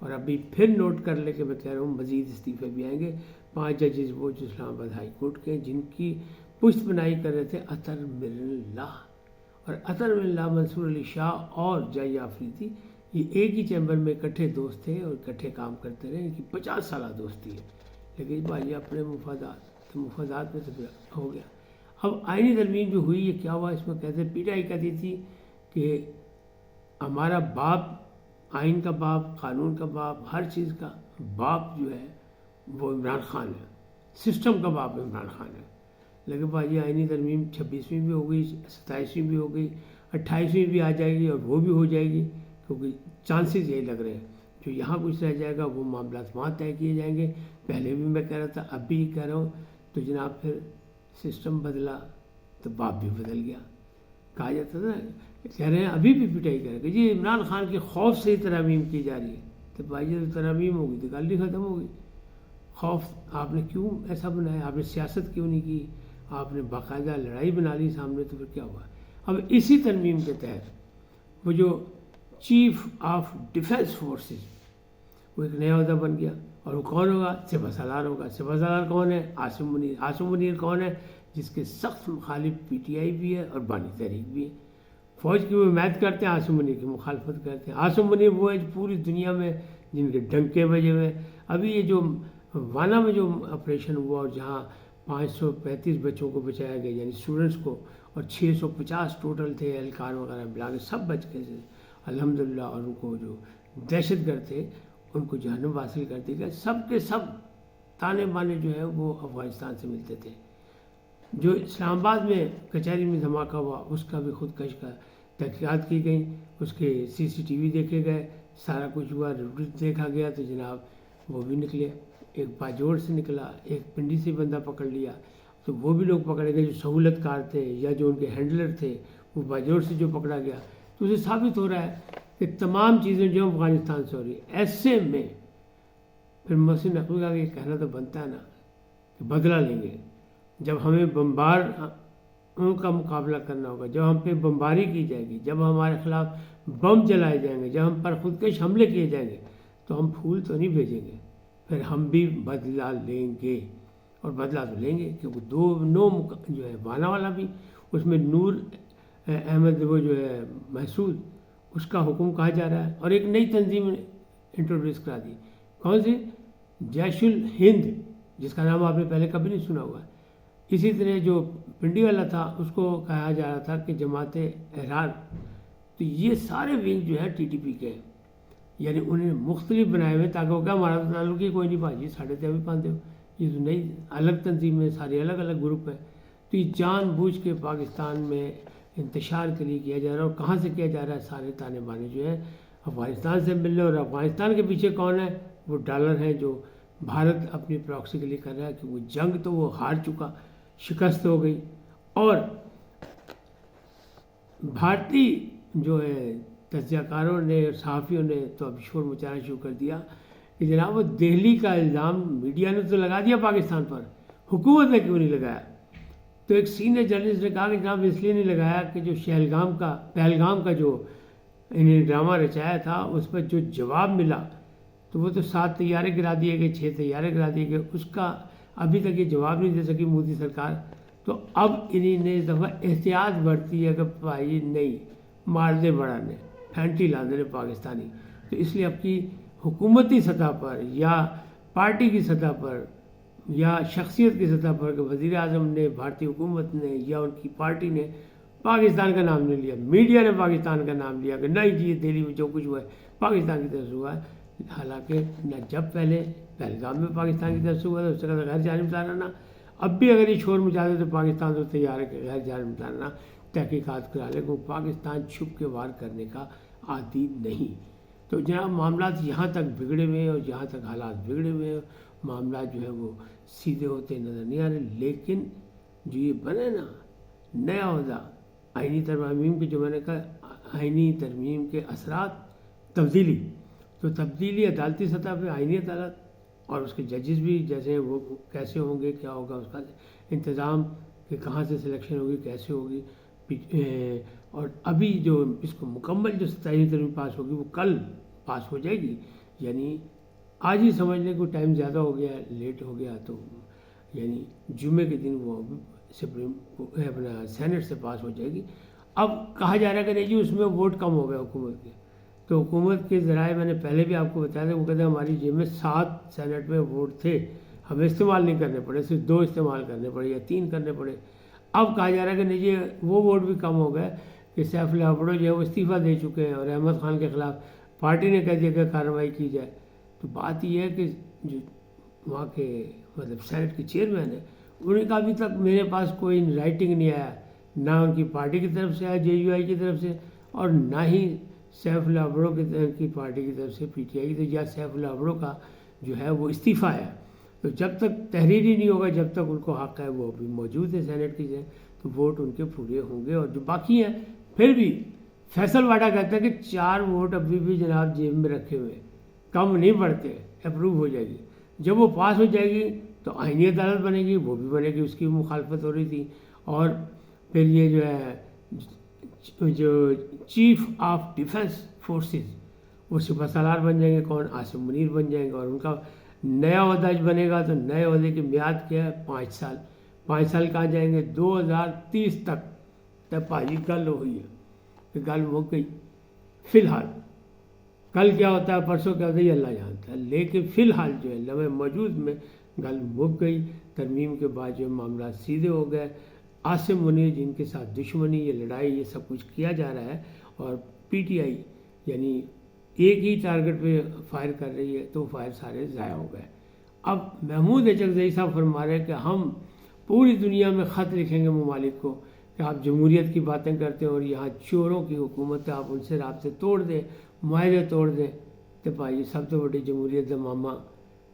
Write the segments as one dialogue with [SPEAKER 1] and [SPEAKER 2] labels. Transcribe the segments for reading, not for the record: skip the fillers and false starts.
[SPEAKER 1] اور ابھی پھر نوٹ کر لے کہ میں کہہ رہا ہوں مزید استعفے بھی آئیں گے. 5 ججز وہ جو اسلام آباد ہائی کورٹ کے جن کی پشت بنائی کر رہے تھے اطہر من اللہ، اور اطہر من اللہ منصور علی شاہ اور جائی آفریدی، یہ ایک ہی چیمبر میں اکٹھے دوست تھے اور اکٹھے کام کرتے رہے. ان کی 50 سالہ دوستی ہے، لیکن بھائی اپنے مفادات میں تو ہو گیا. اب آئینی ترمیم جو ہوئی یہ کیا ہوا، اس میں کہتے پی ٹی آئی کہتی تھی کہ ہمارا باپ، آئین کا باپ، قانون کا باپ، ہر چیز کا باپ جو ہے وہ عمران خان ہے، سسٹم کا باپ عمران خان ہے. لیکن بھائی آئینی ترمیم 26ویں بھی ہو گئی، 27ویں بھی ہو گئی، 28ویں بھی آ جائے گی اور وہ بھی ہو جائے گی، کیونکہ چانسز یہی لگ رہے ہیں. جو یہاں کچھ رہ جائے گا وہ معاملات وہاں طے کیے جائیں گے. پہلے بھی میں کہہ رہا تھا، اب بھی کہہ رہا ہوں. تو جناب پھر سسٹم بدلا تو باپ بھی بدل گیا. کہا جاتا تھا کہہ رہے ہیں ابھی بھی پٹائی کر کہ جی عمران خان کے خوف سے ہی ترامیم کی جا رہی ہے. تو بھائی جب ترامیم ہوگی تو گالی ختم ہوگی. خوف آپ نے کیوں ایسا بنایا؟ آپ نے سیاست کیوں نہیں کی؟ آپ نے باقاعدہ لڑائی بنا لی سامنے، تو پھر کیا ہوا؟ اب اسی ترمیم کے تحت وہ جو چیف آف ڈیفینس فورسز وہ ایک نیا عہدہ بن گیا، اور وہ کون ہوگا؟ سپہ سالار ہوگا. سپہ سالار کون ہے؟ عاصم منیر. عاصم منیر کون ہے؟ جس کے سخت مخالف پی ٹی آئی بھی ہے اور بانی تحریک بھی ہے. فوج کی وہ حمایت کرتے ہیں، عاصم منیر کی مخالفت کرتے ہیں. عاصم منیر وہ ہے پوری دنیا میں جن کے ڈنکے بجے ہوئے. ابھی یہ جو وانا میں جو آپریشن ہوا اور جہاں 535 بچوں کو بچایا گیا یعنی اسٹوڈنٹس کو، اور 650 ٹوٹل تھے اہلکار وغیرہ ملا کے، سب بچ گئے تھے الحمدللہ. اور ان کو جو دہشت گرد تھے ان کو جہنم حاصل کر دی گئے. سب کے سب تانے بانے جو ہے وہ افغانستان سے ملتے تھے. جو اسلام آباد میں کچہری میں دھماکہ ہوا اس کا بھی خودکش کا تحقیقات کی گئیں، اس کے CCTV دیکھے گئے، سارا کچھ ہوا، ریپورٹ دیکھا گیا. تو جناب وہ بھی نکلے، ایک باجوڑ سے نکلا، ایک پنڈی سے بندہ پکڑ لیا. تو وہ بھی لوگ پکڑے گئے جو سہولت کار تھے یا جو ان کے ہینڈلر تھے، وہ باجوڑ سے جو پکڑا گیا. تو اسے ثابت ہو رہا ہے کہ تمام چیزیں جو افغانستان سے ہو رہی ہیں. ایسے میں پھر محسن نقوی کا یہ کہنا تو بنتا ہے نا کہ بدلہ لیں گے. جب ہمیں بمباروں کا مقابلہ کرنا ہوگا، جب ہم پہ بمباری کی جائے گی، جب ہمارے خلاف بم جلائے جائیں گے، جب ہم پر خودکش حملے کیے جائیں گے، تو ہم پھول تو نہیں بھیجیں گے، پھر ہم بھی بدلہ لیں گے. اور بدلہ تو لیں گے کیونکہ جو ہے وانا والا بھی، اس میں نور احمد وہ جو ہے محسود، اس کا حکم کہا جا رہا ہے. اور ایک نئی تنظیم انٹروڈیوس کرا دی، کون سی؟ جیش الہند، جس کا نام آپ نے پہلے کبھی نہیں سنا ہوا ہے. اسی طرح جو پنڈی والا تھا اس کو کہا جا رہا تھا کہ جماعت احرار. تو یہ سارے ونگ جو ہے TTP کے ہیں، یعنی انہیں مختلف بنائے ہوئے تاکہ وہ کیا ہمارا تعلق ہی کوئی نہیں بھاجی ساڑھے تے بھی پاندے ہو. یہ تو نئی الگ تنظیم ہے، سارے الگ الگ گروپ ہیں. تو یہ جان بوجھ کے پاکستان میں انتشار کے لیے کیا جا رہا ہے. اور کہاں سے کیا جا رہا ہے؟ سارے تانے بانے جو ہے افغانستان سے مل رہے. اور افغانستان کے پیچھے کون ہے؟ وہ ڈالر ہیں جو بھارت اپنی پراکسی کے لیے کر رہا ہے کہ وہ جنگ تو وہ ہار چکا، شکست ہو گئی. اور بھارتی جو ہے تجزیہ کاروں نے اور صحافیوں نے تو اب شور مچانا شروع کر دیا کہ جناب وہ دہلی کا الزام میڈیا نے تو لگا دیا پاکستان پر، حکومت نے کیوں نہیں لگایا؟ تو ایک سینئر جرنلسٹ نے کہا کہ جناب اس لیے نہیں لگایا کہ جو پہلگام کا جو انہیں ڈرامہ رچایا تھا اس پر جو جواب ملا تو وہ تو 7 طیارے گرا دیے گئے، 6 طیارے گرا دیے گئے. اس کا ابھی تک یہ جواب نہیں دے سکی مودی سرکار. تو اب انہیں نے اس دفعہ احتیاط برتی ہے کہ بھائی نہیں مار دے بڑا نے پھینٹی لا دے پاکستانی. تو اس لیے اب کی حکومتی سطح پر یا پارٹی کی سطح پر یا شخصیت کی سطح پر کہ وزیر اعظم نے، بھارتی حکومت نے یا ان کی پارٹی نے پاکستان کا نام نہیں لیا، میڈیا نے پاکستان کا نام لیا کہ نہیں جی دہلی میں جو کچھ ہوا ہے پاکستان کی طرف سے ہوا ہے. حالانکہ نہ جب پہلے پہلگام میں پاکستان کی طرف سے ہوا تھا اس کا غیر جانب دارانہ، اب بھی اگر یہ شور مچا دے تو پاکستان تو تیار ہے کہ غیر جانب دارانہ تحقیقات کرا لے. کو پاکستان چھپ کے وار کرنے کا عادی نہیں. تو جناب معاملات یہاں تک بگڑے ہوئے ہیں اور جہاں تک حالات بگڑے ہوئے ہیں معاملات جو ہے وہ سیدھے ہوتے نظر نہیں آ رہے. لیکن جو یہ بنے نا نیا عہدہ آئینی ترمیم کے، جو میں نے کہا آئینی ترمیم کے اثرات تبدیلی، تو تبدیلی عدالتی سطح پہ آئینی عدالت اور اس کے ججز بھی جیسے وہ کیسے ہوں گے، کیا ہوگا اس کا انتظام کہ کہاں سے سلیکشن ہوگی، کیسے ہوگی. اور ابھی جو اس کو مکمل جو 27ویں ترمیم پاس ہوگی وہ کل پاس ہو جائے گی، یعنی آج ہی سمجھ لیں کوئی ٹائم زیادہ ہو گیا لیٹ ہو گیا تو یعنی جمعے کے دن وہ سپریم اپنا سینٹ سے پاس ہو جائے گی. اب کہا جا رہا ہے کہ نہیں جی اس میں ووٹ کم ہو گئے حکومت کے. تو حکومت کے ذرائع میں نے پہلے بھی آپ کو بتایا تھا, وہ کہتے ہیں ہماری جیب میں 7 سینٹ میں ووٹ تھے, ہمیں استعمال نہیں کرنے پڑے, صرف 2 استعمال کرنے پڑے یا 3 کرنے پڑے. اب کہا جا رہا ہے کہ نہیں جی وہ ووٹ بھی کم ہو گئے کہ سیف اللہ بڑو جو ہے وہ استعفیٰ دے چکے ہیں اور احمد خان کے خلاف پارٹی نے کہہ دیا کہ کارروائی کی جائے. تو بات یہ ہے کہ جو وہاں کے مطلب سینٹ کے چیئرمین ہیں انہیں کا ابھی تک میرے پاس کوئی رائٹنگ نہیں آیا, نہ ان کی پارٹی کی طرف سے آیا جے یو آئی کی طرف سے, اور نہ ہی سیف اللہ بڑو کی پارٹی کی طرف سے پی ٹی آئی کی. تو یا سیف اللہ بڑو کا جو ہے وہ استعفیٰ ہے. تو جب تک تحریر ہی نہیں ہوگا, جب تک ان کو حق ہے وہ بھی موجود ہے سینٹ کی جگہ, تو ووٹ ان کے پورے ہوں گے. اور جو باقی ہیں پھر بھی فیصل واڈا کہتا ہے کہ 4 ووٹ ابھی بھی جناب جیب میں رکھے ہوئے, کم نہیں پڑتے, اپروو ہو جائے گی. جب وہ پاس ہو جائے گی تو آئینی عدالت بنے گی, وہ بھی بنے گی, اس کی مخالفت ہو رہی تھی. اور پھر یہ جو ہے جو چیف آف ڈیفنس فورسز وہ سپہ سالار بن جائیں گے, کون, عاصم منیر بن جائیں گے. اور ان کا نیا عہدہ بنے گا تو نئے عہدے کی میعاد کیا ہے 5 سال. 5 سال کہاں جائیں گے 2030 تک. تب پاجی گل ہوئی ہے کہ گل ہو گئی. فی الحال کل کیا ہوتا ہے پرسوں کیا ہوتا ہے یہ اللہ جانتا ہے, لیکن فی الحال جو ہے لمحے موجود میں گل مک گئی. ترمیم کے بعد جو معاملات سیدھے ہو گئے. عاصم منیر جن کے ساتھ دشمنی, یہ لڑائی, یہ سب کچھ کیا جا رہا ہے, اور پی ٹی آئی یعنی ایک ہی ٹارگٹ پہ فائر کر رہی ہے, تو فائر سارے ضائع ہو گئے. اب محمود اچکزئی صاحب فرما رہے ہیں کہ ہم پوری دنیا میں خط لکھیں گے ممالک کو کہ آپ جمہوریت کی باتیں کرتے ہیں اور یہاں چوروں کی حکومت ہے, آپ ان سے رابطے توڑ دیں, معاہدے توڑ دیں. تو بھائی سب سے بڑی جمہوریت ماما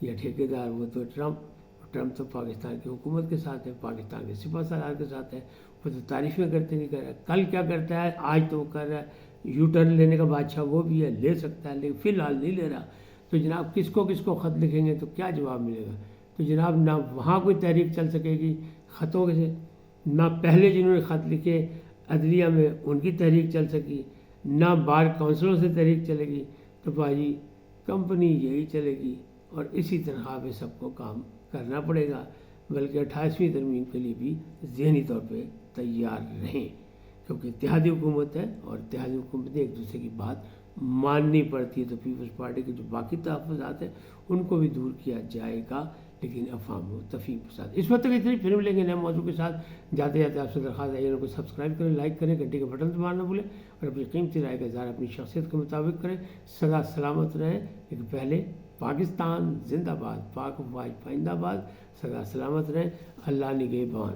[SPEAKER 1] یا ٹھیکیدار وہ تو ٹرمپ تو پاکستان کی حکومت کے ساتھ ہے, پاکستان کے سپہ سالار کے ساتھ ہے. وہ تو تعریفیں کرتے نہیں کر رہا ہے. کل کیا کرتا ہے, آج تو وہ کر رہا ہے یو ٹرن لینے کا بادشاہ وہ بھی ہے, لے سکتا ہے, لیکن فی الحال نہیں لے رہا. تو جناب کس کو خط لکھیں گے تو کیا جواب ملے گا؟ تو جناب نہ وہاں کوئی تحریک چل سکے گی خطوں سے, نہ پہلے جنہوں نے خط لکھے عدلیہ میں ان کی تحریک چل سکی, نہ بار کونسلوں سے تحریک چلے گی. تو بھائی کمپنی یہی چلے گی اور اسی طرح پہ سب کو کام کرنا پڑے گا. بلکہ 28ویں ترمیم کے لیے بھی ذہنی طور پہ تیار رہیں, کیونکہ اتحادی حکومت ہے اور اتحادی حکومتیں ایک دوسرے کی بات ماننی پڑتی ہے. تو پیپلز پارٹی کے جو باقی تحفظات ہیں ان کو بھی دور کیا جائے گا, لیکن افہام و تفہیم کے ساتھ. اس وقت تک اتنی, پھر ملیں گے نئے موضوع کے ساتھ. جاتے جاتے آپ سے درخواست ہے کو سبسکرائب کریں, لائک کریں, گھنٹی کا بٹن دبانا نہ بھولیں, اور اپنی قیمتی رائے کا اظہار اپنی شخصیت کے مطابق کریں. سدا سلامت رہیں. لیکن پہلے پاکستان زندہ باد, پاک افواج پائندہ باد. سدا سلامت رہیں. اللہ نگہبان.